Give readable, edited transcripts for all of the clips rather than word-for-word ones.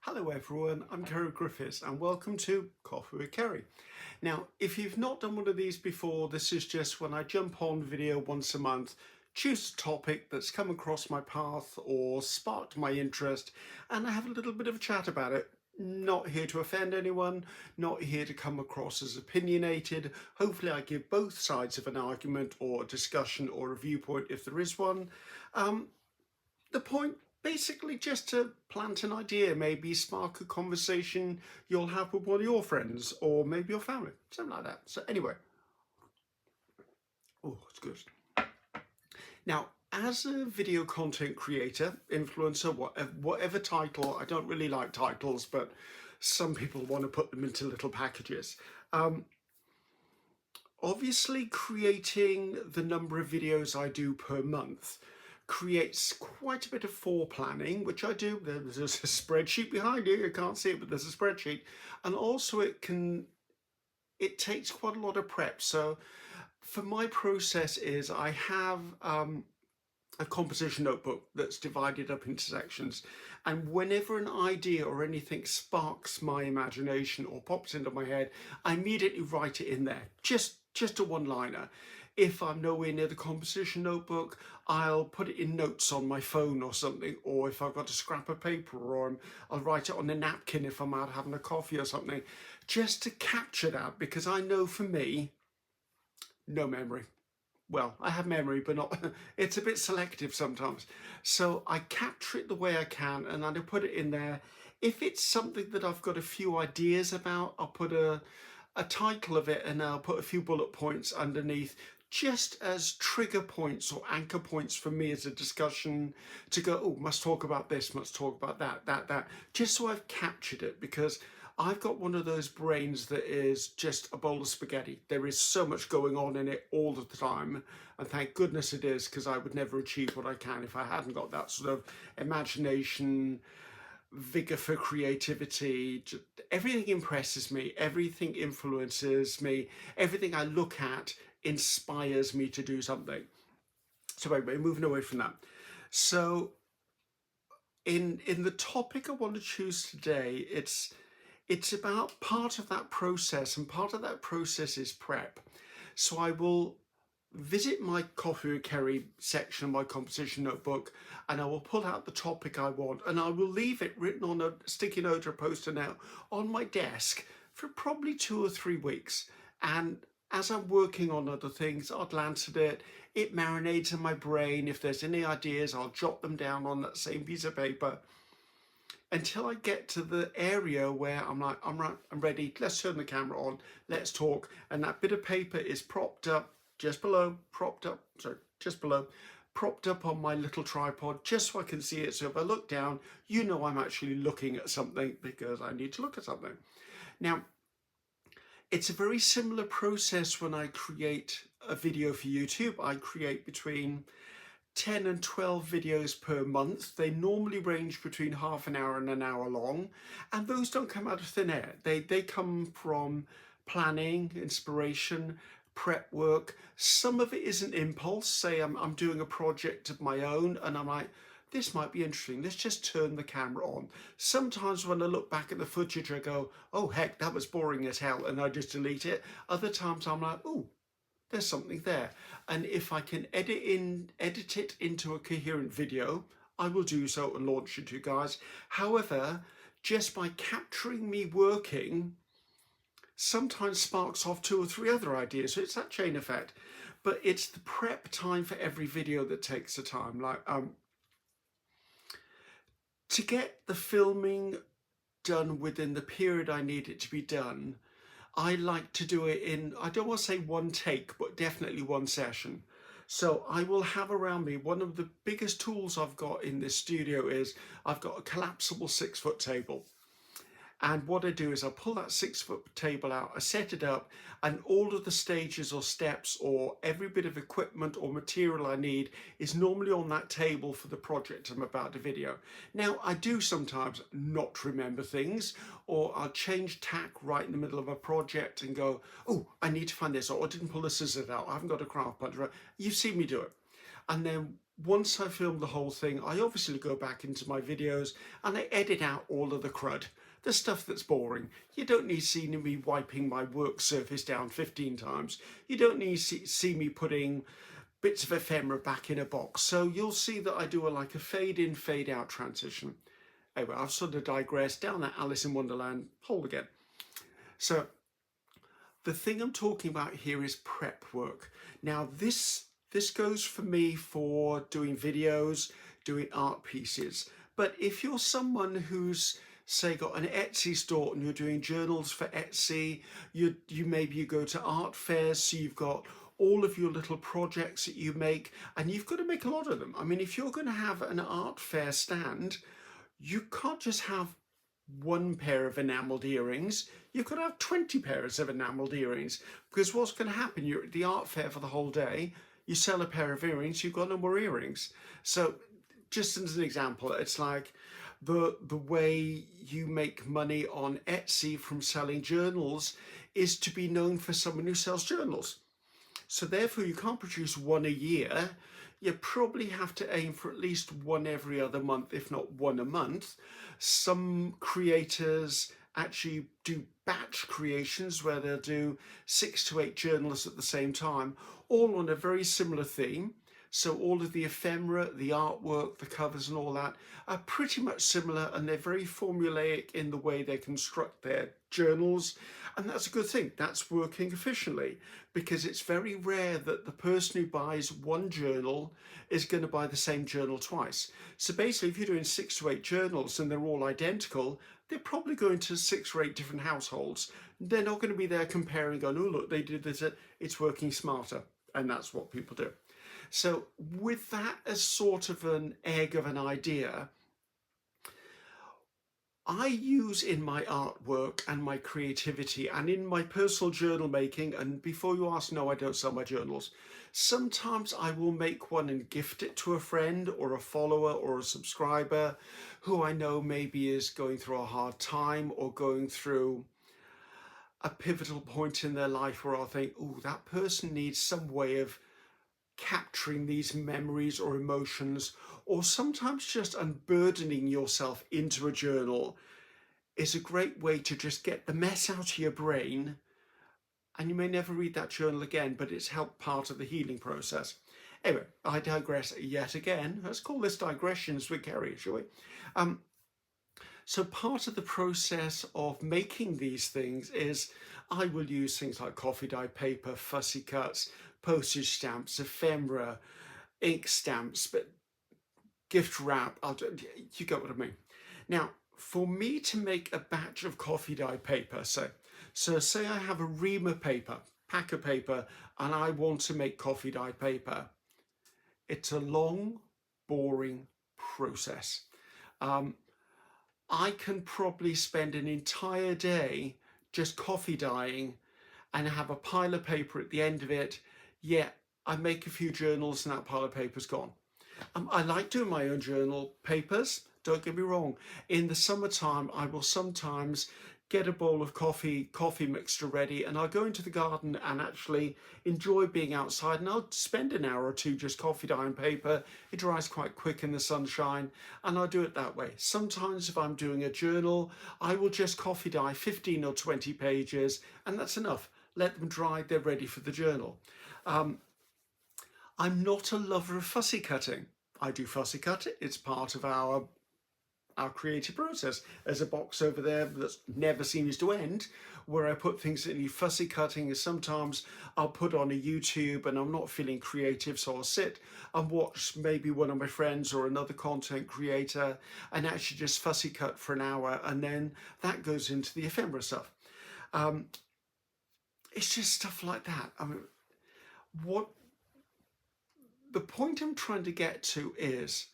Hello everyone, I'm Ceri Griffiths and welcome to Coffee with Ceri. Now, if you've not done one of these before, this is just when I jump on video once a month, choose a topic that's come across my path or sparked my interest, and I have a little bit of a chat about it. Not here to offend anyone, not here to come across as opinionated. Hopefully I give both sides of an argument or a discussion or a viewpoint if there is one. The point basically just to plant an idea, maybe spark a conversation you'll have with one of your friends or maybe your family, something like that. So anyway, oh, it's good. Now, as a video content creator, influencer, whatever title, I don't really like titles, but some people want to put them into little packages. Obviously, creating the number of videos I do per month creates quite a bit of planning, which I do. There's a spreadsheet behind you. You can't see it, but there's a spreadsheet. And also it takes quite a lot of prep. So for my process is I have a composition notebook that's divided up into sections. And whenever an idea or anything sparks my imagination or pops into my head, I immediately write it in there. Just a one-liner. If I'm nowhere near the composition notebook, I'll put it in notes on my phone or something, or if I've got a scrap of paper, or I'll write it on a napkin if I'm out having a coffee or something, just to capture that, because I know for me, no memory. Well, I have memory, but not, it's a bit selective sometimes. So I capture it the way I can, and then I put it in there. If it's something that I've got a few ideas about, I'll put a title of it and I'll put a few bullet points underneath, just as trigger points or anchor points for me as a discussion to go, oh, must talk about this, must talk about that, just so I've captured it, because I've got one of those brains that is just a bowl of spaghetti. There is so much going on in it all the time, and thank goodness it is, because I would never achieve what I can if I hadn't got that sort of imagination, vigor for creativity. Everything impresses me, everything influences me, everything I look at inspires me to do something. So anyway, moving away from that. So in the topic I want to choose today, it's about part of that process, and part of that process is prep. So I will visit my Coffee with Ceri section of my composition notebook, and I will pull out the topic I want, and I will leave it written on a sticky note or poster note on my desk for probably 2 or 3 weeks. And as I'm working on other things, I'll glance at it. It marinates in my brain. If there's any ideas, I'll jot them down on that same piece of paper until I get to the area where I'm like, I'm ready. Let's turn the camera on. Let's talk. And that bit of paper is propped up propped up on my little tripod, just so I can see it. So if I look down, you know I'm actually looking at something, because I need to look at something. Now, it's a very similar process when I create a video for YouTube. I create between 10 and 12 videos per month. They normally range between half an hour and an hour long, and those don't come out of thin air. They come from planning, inspiration, prep work. Some of it is an impulse. Say I'm doing a project of my own and I'm like, this might be interesting, let's just turn the camera on. Sometimes when I look back at the footage, I go, oh heck, that was boring as hell, and I just delete it. Other times I'm like, oh, there's something there. And if I can edit it into a coherent video, I will do so and launch it to you guys. However, just by capturing me working, sometimes sparks off 2 or 3 other ideas. So it's that chain effect. But it's the prep time for every video that takes the time. Like to get the filming done within the period I need it to be done, I like to do it in, I don't want to say one take, but definitely one session. So I will have around me, one of the biggest tools I've got in this studio is I've got a collapsible 6-foot table. And what I do is I pull that 6-foot table out, I set it up, and all of the stages or steps or every bit of equipment or material I need is normally on that table for the project I'm about to video. Now, I do sometimes not remember things, or I'll change tack right in the middle of a project and go, oh, I need to find this, or I didn't pull the scissors out, I haven't got a craft punch. You've seen me do it. And then once I film the whole thing, I obviously go back into my videos and I edit out all of the crud, the stuff that's boring. You don't need to see me wiping my work surface down 15 times. You don't need to see me putting bits of ephemera back in a box. So you'll see that I do like a fade in, fade out transition. Anyway, I've sort of digressed down that Alice in Wonderland hole again. So the thing I'm talking about here is prep work. Now this goes for me for doing videos, doing art pieces. But if you're someone who's, say, got an Etsy store and you're doing journals for Etsy, you maybe you go to art fairs, so you've got all of your little projects that you make, and you've got to make a lot of them. I mean, if you're going to have an art fair stand, you can't just have one pair of enameled earrings. You could have 20 pairs of enameled earrings, because what's going to happen, you're at the art fair for the whole day, you sell a pair of earrings, you've got no more earrings. So just as an example, it's like the way you make money on Etsy from selling journals is to be known for someone who sells journals. So therefore you can't produce one a year. You probably have to aim for at least one every other month, if not one a month. Some creators actually do batch creations where they'll do 6 to 8 journals at the same time, all on a very similar theme. So all of the ephemera, the artwork, the covers and all that are pretty much similar, and they're very formulaic in the way they construct their journals. And that's a good thing. That's working efficiently, because it's very rare that the person who buys one journal is going to buy the same journal twice. So basically, if you're doing 6 to 8 journals and they're all identical, they're probably going to 6 or 8 different households. They're not going to be there comparing, going, oh, look, they did this, it's working smarter. And that's what people do. So with that as sort of an egg of an idea, I use in my artwork and my creativity and in my personal journal making, and before you ask, no, I don't sell my journals. Sometimes I will make one and gift it to a friend or a follower or a subscriber who I know maybe is going through a hard time or going through a pivotal point in their life where I'll think, oh, that person needs some way of capturing these memories or emotions, or sometimes just unburdening yourself into a journal is a great way to just get the mess out of your brain, and you may never read that journal again, but it's helped part of the healing process. Anyway, I digress yet again. Let's call this digressions with Ceri, shall we? So part of the process of making these things is I will use things like coffee dye paper, fussy cuts, postage stamps, ephemera, ink stamps, but gift wrap, you get what I mean. Now, for me to make a batch of coffee dye paper, so say I have a ream of paper, pack of paper, and I want to make coffee dye paper. It's a long, boring process. I can probably spend an entire day just coffee dyeing and have a pile of paper at the end of it. Yeah, I make a few journals and that pile of paper's gone. I like doing my own journal papers, don't get me wrong. In the summertime, I will sometimes get a bowl of coffee mixture ready, and I'll go into the garden and actually enjoy being outside, and I'll spend an hour or two just coffee dyeing paper. It dries quite quick in the sunshine, and I'll do it that way. Sometimes if I'm doing a journal, I will just coffee dye 15 or 20 pages, and that's enough. Let them dry, they're ready for the journal. I'm not a lover of fussy cutting. I do fussy cut it. It's part of our creative process. There's a box over there that never seems to end where I put things that need fussy cutting, and sometimes I'll put on a YouTube and I'm not feeling creative, so I'll sit and watch maybe one of my friends or another content creator and actually just fussy cut for an hour, and then that goes into the ephemera stuff. It's just stuff like that. I mean, what the point I'm trying to get to is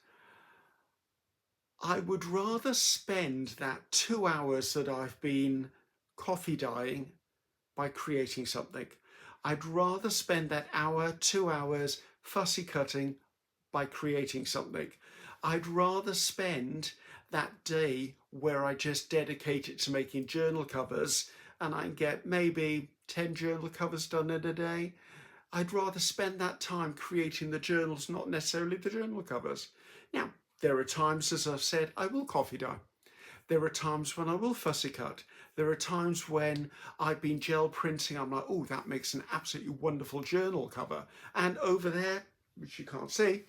I would rather spend that 2 hours that I've been coffee dyeing by creating something. I'd rather spend that hour, 2 hours fussy cutting by creating something. I'd rather spend that day where I just dedicate it to making journal covers and I get maybe 10 journal covers done in a day. I'd rather spend that time creating the journals, not necessarily the journal covers. Now, there are times, as I've said, I will coffee dye. There are times when I will fussy cut. There are times when I've been gel printing. I'm like, oh, that makes an absolutely wonderful journal cover. And over there, which you can't see,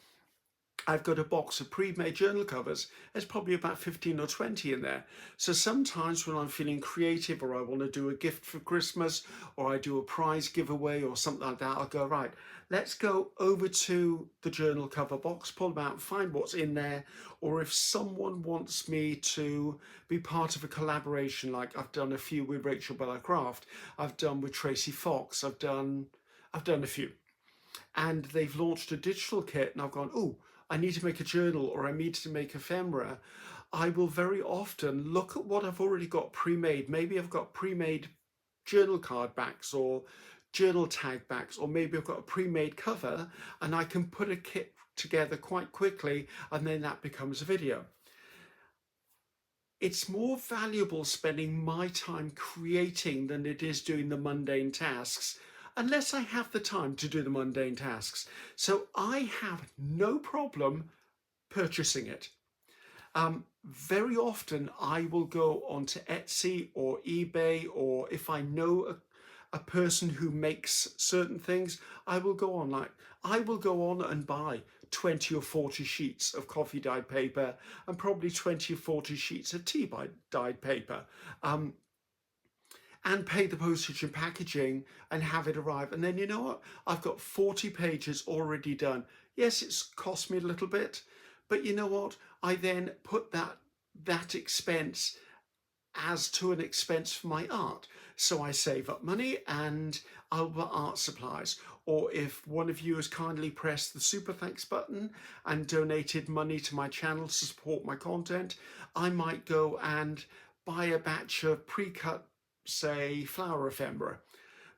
I've got a box of pre-made journal covers. There's probably about 15 or 20 in there. So sometimes when I'm feeling creative, or I want to do a gift for Christmas, or I do a prize giveaway or something like that, I'll go, right, let's go over to the journal cover box, pull them out, find what's in there. Or if someone wants me to be part of a collaboration, like I've done a few with Rachel Bella Craft, I've done with Tracy Fox, I've done a few. And they've launched a digital kit, and I've gone, oh, I need to make a journal, or I need to make ephemera. I will very often look at what I've already got pre-made. Maybe I've got pre-made journal card backs or journal tag backs, or maybe I've got a pre-made cover, and I can put a kit together quite quickly, and then that becomes a video. It's more valuable spending my time creating than it is doing the mundane tasks, unless I have the time to do the mundane tasks. So I have no problem purchasing it. Very often I will go onto Etsy or eBay, or if I know a person who makes certain things, I will go on and buy 20 or 40 sheets of coffee dyed paper, and probably 20 or 40 sheets of tea dyed paper. And pay the postage and packaging and have it arrive. And then, you know what? I've got 40 pages already done. Yes, it's cost me a little bit, but you know what? I then put that expense as to an expense for my art. So I save up money and I'll buy art supplies. Or if one of you has kindly pressed the super thanks button and donated money to my channel to support my content, I might go and buy a batch of pre-cut, say, flower ephemera,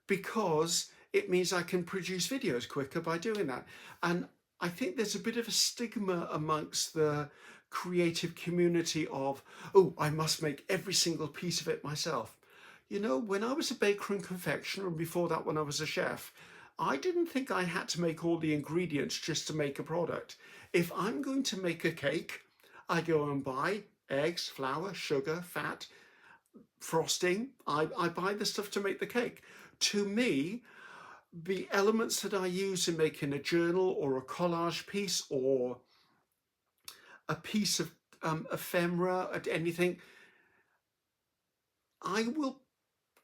because it means I can produce videos quicker by doing that. And I think there's a bit of a stigma amongst the creative community of, oh, I must make every single piece of it myself. You know, when I was a baker and confectioner, and before that when I was a chef, I didn't think I had to make all the ingredients just to make a product. If I'm going to make a cake, I go and buy eggs, flour, sugar, fat, frosting. I buy the stuff to make the cake. To me, the elements that I use in making a journal or a collage piece or a piece of ephemera, anything, I will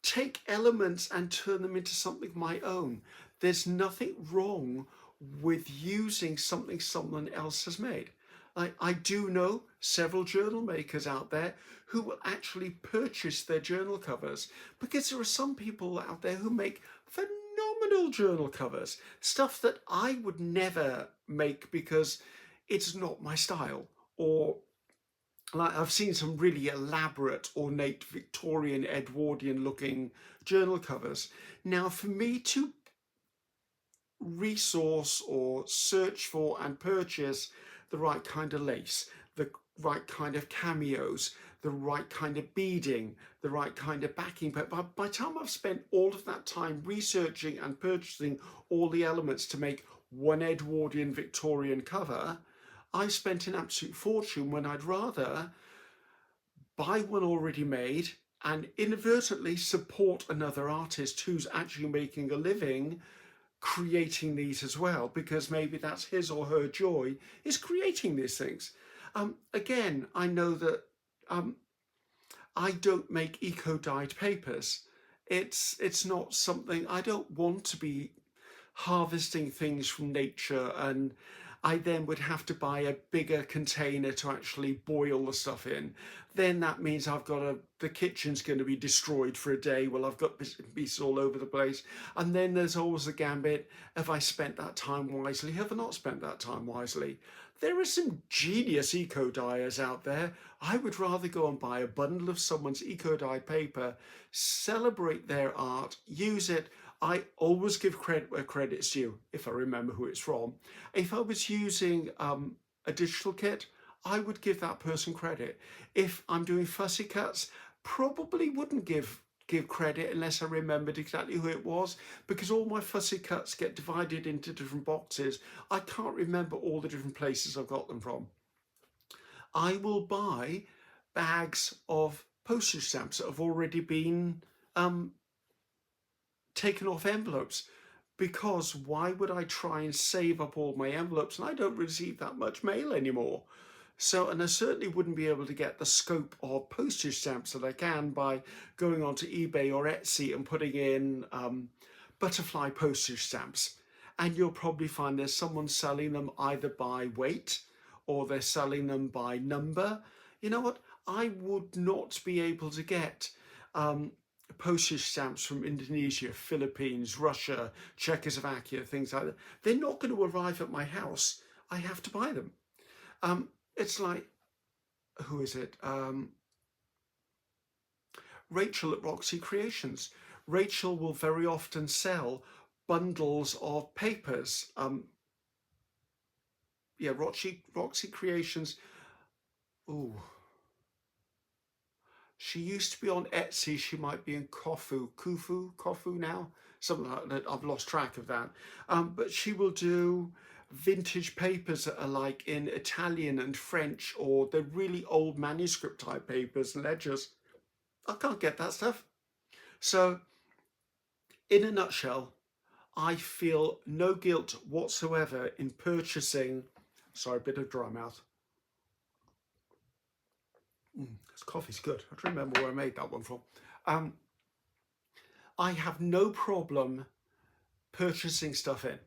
take elements and turn them into something of my own. There's nothing wrong with using something someone else has made. I do know several journal makers out there who will actually purchase their journal covers, because there are some people out there who make phenomenal journal covers, stuff that I would never make because it's not my style. Or like I've seen some really elaborate, ornate, Victorian, Edwardian looking journal covers. Now, for me to resource or search for and purchase the right kind of lace, the right kind of cameos, the right kind of beading, the right kind of backing, but by the time I've spent all of that time researching and purchasing all the elements to make one Edwardian Victorian cover, I spent an absolute fortune, when I'd rather buy one already made and inadvertently support another artist who's actually making a living creating these as well, because maybe that's his or her joy, is creating these things. Again, I know that I don't make eco-dyed papers. It's not something, I don't want to be harvesting things from nature, and I then would have to buy a bigger container to actually boil the stuff in. Then that means the kitchen's going to be destroyed for a day. Well, I've got pieces all over the place. And then there's always the gambit, have I spent that time wisely? Have I not spent that time wisely? There are some genius eco-dyers out there. I would rather go and buy a bundle of someone's eco-dyed paper, celebrate their art, use it. I always give credit where credit's due, if I remember who it's from. If I was using a digital kit, I would give that person credit. If I'm doing fussy cuts, probably wouldn't give give credit unless I remembered exactly who it was, because all my fussy cuts get divided into different boxes. I can't remember all the different places I've got them from. I will buy bags of postage stamps that have already been taken off envelopes, because why would I try and save up all my envelopes? And I don't receive that much mail anymore. So, and I certainly wouldn't be able to get the scope of postage stamps that I can by going onto eBay or Etsy and putting in butterfly postage stamps. And you'll probably find there's someone selling them either by weight or they're selling them by number. You know what? I would not be able to get postage stamps from Indonesia, Philippines, Russia, Czechoslovakia, things like that. They're not going to arrive at my house. I have to buy them. It's like, who is it? Rachel at Roxy Creations. Rachel will very often sell bundles of papers. Yeah, Roxy Creations. Oh, she used to be on Etsy. She might be in Kofu now, something like that. I've lost track of that. But she will do vintage papers that are like in Italian and French, or the really old manuscript type papers and ledgers. I can't get that stuff. So, in a nutshell, I feel no guilt whatsoever in purchasing. Sorry, a bit of dry mouth. This coffee's good. I don't remember where I made that one from. I have no problem purchasing stuff in.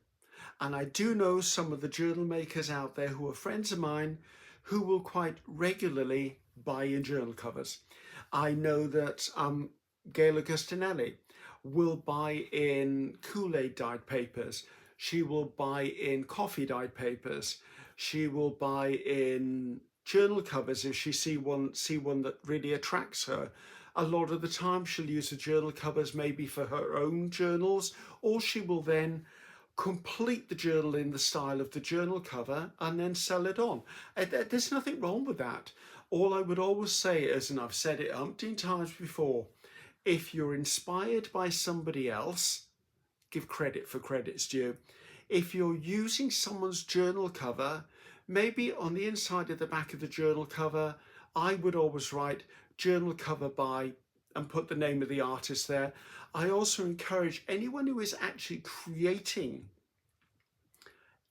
And I do know some of the journal makers out there who are friends of mine who will quite regularly buy in journal covers. I know that Gail Augustinelli will buy in Kool-Aid dyed papers. She will buy in coffee dyed papers. She will buy in journal covers if she see one that really attracts her. A lot of the time she'll use the journal covers maybe for her own journals, or she will then complete the journal in the style of the journal cover and then sell it on. There's nothing wrong with that. All I would always say is, and I've said it umpteen times before, if you're inspired by somebody else, give credit for credit's due. If you're using someone's journal cover, maybe on the inside of the back of the journal cover, I would always write journal cover by and put the name of the artist there. I also encourage anyone who is actually creating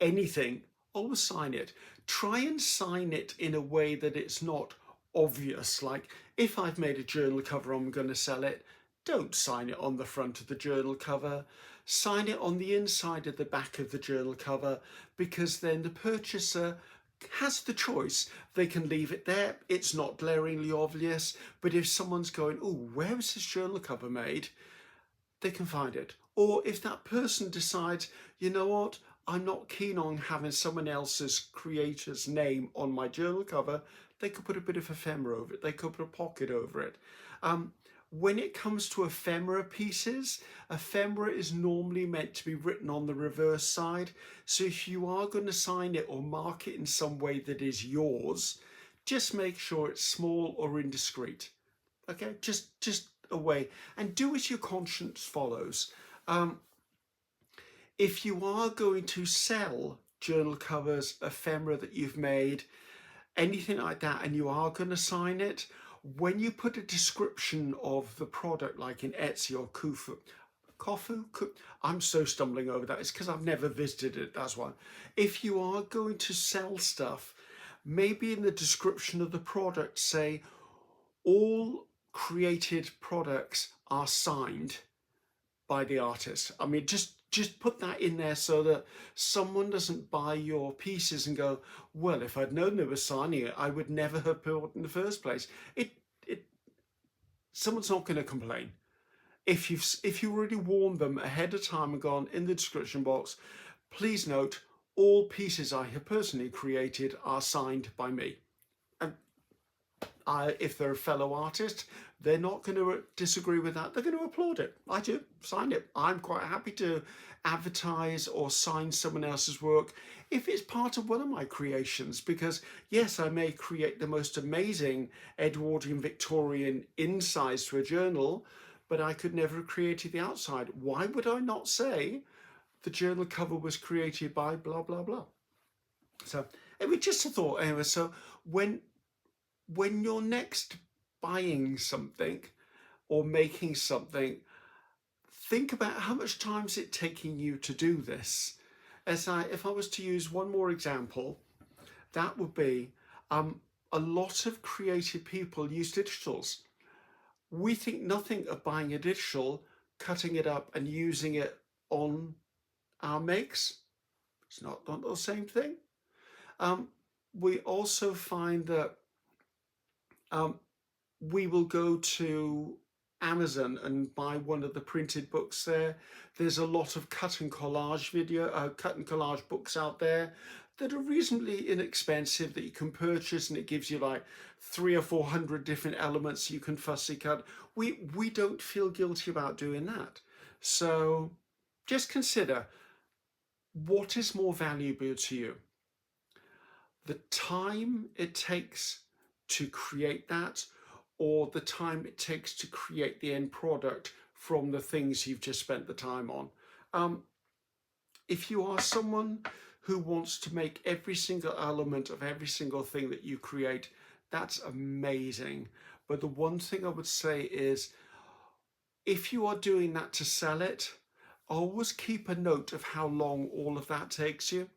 anything, always sign it. Try and sign it in a way that it's not obvious. Like, if I've made a journal cover, I'm going to sell it. Don't sign it on the front of the journal cover. Sign it on the inside of the back of the journal cover, because then the purchaser has the choice. They can leave it there. It's not glaringly obvious. But if someone's going, oh, where was this journal cover made? They can find it. Or if that person decides, you know what, I'm not keen on having someone else's creator's name on my journal cover, they could put a bit of ephemera over it. They could put a pocket over it. When it comes to ephemera pieces, ephemera is normally meant to be written on the reverse side. So if you are going to sign it or mark it in some way that is yours, just make sure it's small or indiscreet. Okay, just away, and do as your conscience follows. If you are going to sell journal covers, ephemera that you've made, anything like that, and you are going to sign it, when you put a description of the product, like in Etsy or Kofu, I'm so stumbling over that. It's because I've never visited it, that's why. If you are going to sell stuff, maybe in the description of the product say, all created products are signed by the artist. I mean, just put that in there so that someone doesn't buy your pieces and go, well, if I'd known they were signing it, I would never have bought in the first place. Someone's not going to complain. If you already warned them ahead of time and gone in the description box, please note all pieces I have personally created are signed by me. And if they're a fellow artist, they're not going to disagree with that. They're going to applaud it. I do. Sign it. I'm quite happy to advertise or sign someone else's work if it's part of one of my creations, because yes, I may create the most amazing Edwardian Victorian insides to a journal, but I could never have created the outside. Why would I not say the journal cover was created by blah, blah, blah? So it was just a thought anyway. So when you're next buying something or making something, think about how much time is it taking you to do this. If I was to use one more example, that would be a lot of creative people use digitals. We think nothing of buying a digital, cutting it up and using it on our makes. It's not the same thing. We also find that we will go to Amazon and buy one of the printed books there. There's a lot of cut and collage books out there that are reasonably inexpensive that you can purchase, and it gives you like 300 or 400 different elements you can fussy cut. We don't feel guilty about doing that. So just consider, what is more valuable to you? The time it takes to create that, or the time it takes to create the end product from the things you've just spent the time on. If you are someone who wants to make every single element of every single thing that you create, that's amazing. But the one thing I would say is, if you are doing that to sell it, always keep a note of how long all of that takes you.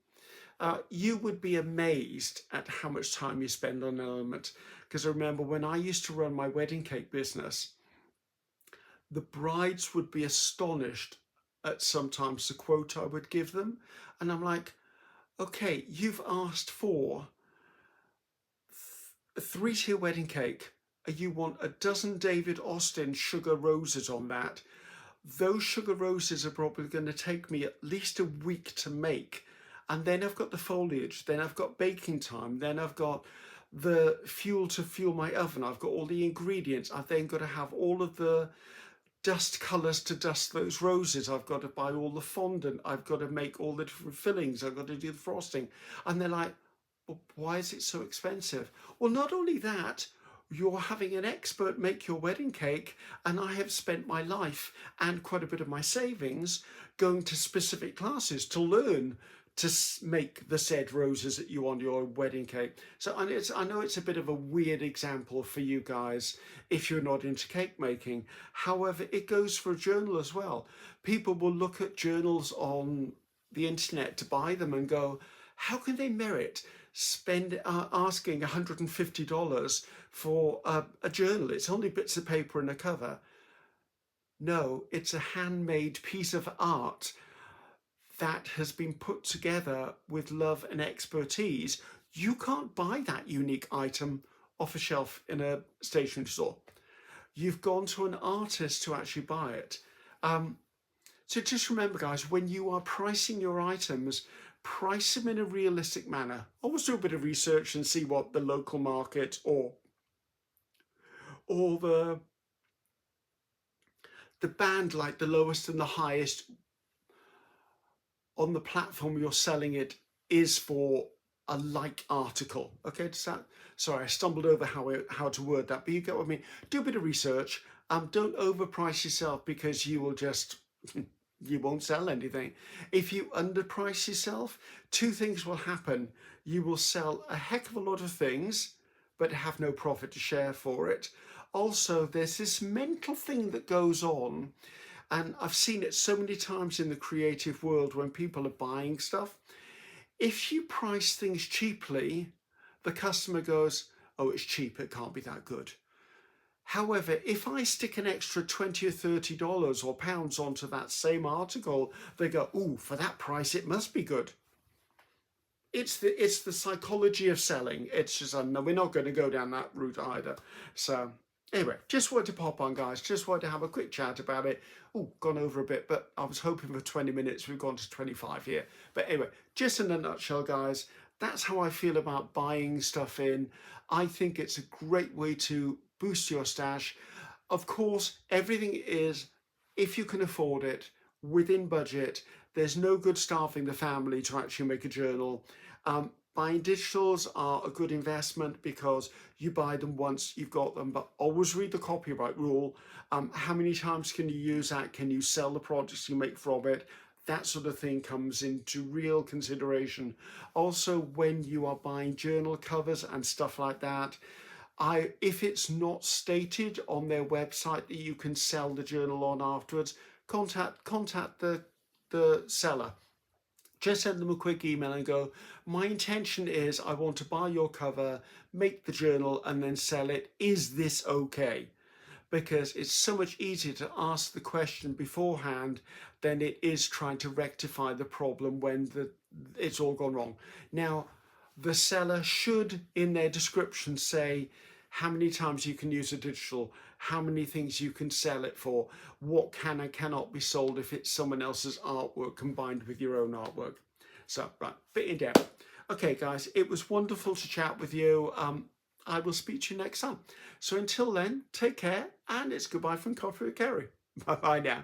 You would be amazed at how much time you spend on an element. Because I remember when I used to run my wedding cake business, the brides would be astonished at sometimes the quote I would give them. And I'm like, okay, you've asked for a 3-tier wedding cake. You want a dozen David Austin sugar roses on that. Those sugar roses are probably going to take me at least a week to make. And then I've got the foliage, then I've got baking time, then I've got the fuel to fuel my oven, I've got all the ingredients, I've then got to have all of the dust colours to dust those roses, I've got to buy all the fondant, I've got to make all the different fillings, I've got to do the frosting. And they're like, well, why is it so expensive? Well, not only that, you're having an expert make your wedding cake, and I have spent my life and quite a bit of my savings going to specific classes to learn to make the said roses that you want your wedding cake. So I know it's a bit of a weird example for you guys if you're not into cake making. However, it goes for a journal as well. People will look at journals on the internet to buy them and go, how can they merit asking $150 for a journal? It's only bits of paper and a cover. No, it's a handmade piece of art that has been put together with love and expertise. You can't buy that unique item off a shelf in a stationery store. You've gone to an artist to actually buy it. So just remember, guys, when you are pricing your items, price them in a realistic manner. Always do a bit of research and see what the local market or the band, like the lowest and the highest on the platform you're selling it, is for a like article. Okay, does that, sorry, I stumbled over how to word that, but you get what I mean. Do a bit of research. Don't overprice yourself, because you will just you won't sell anything. If you underprice yourself, two things will happen. You will sell a heck of a lot of things, but have no profit to share for it. Also, there's this mental thing that goes on, and I've seen it so many times in the creative world when people are buying stuff. If you price things cheaply, the customer goes, oh, it's cheap, it can't be that good. However, if I stick an extra $20 or $30 or pounds onto that same article, they go, ooh, for that price, it must be good. It's the psychology of selling. It's just, no, we're not going to go down that route either. So anyway, just wanted to pop on, guys. Just wanted to have a quick chat about it. Oh, gone over a bit, but I was hoping for 20 minutes. We've gone to 25 here. But anyway, just in a nutshell, guys, that's how I feel about buying stuff in. I think it's a great way to boost your stash. Of course, everything is, if you can afford it, within budget. There's no good starving the family to actually make a journal. Buying digitals are a good investment because you buy them once, you've got them, but always read the copyright rule. How many times can you use that? Can you sell the products you make from it? That sort of thing comes into real consideration. Also, when you are buying journal covers and stuff like that, if it's not stated on their website that you can sell the journal on afterwards, contact the seller. Just send them a quick email and go, my intention is I want to buy your cover, make the journal, and then sell it. Is this okay? Because it's so much easier to ask the question beforehand than it is trying to rectify the problem when it's all gone wrong. Now, the seller should, in their description, say how many times you can use a digital, how many things you can sell it for, what can and cannot be sold if it's someone else's artwork combined with your own artwork. So, right, bit in depth. Okay, guys, it was wonderful to chat with you. I will speak to you next time. So until then, take care, and it's goodbye from Coffee with Kerry. Bye-bye now.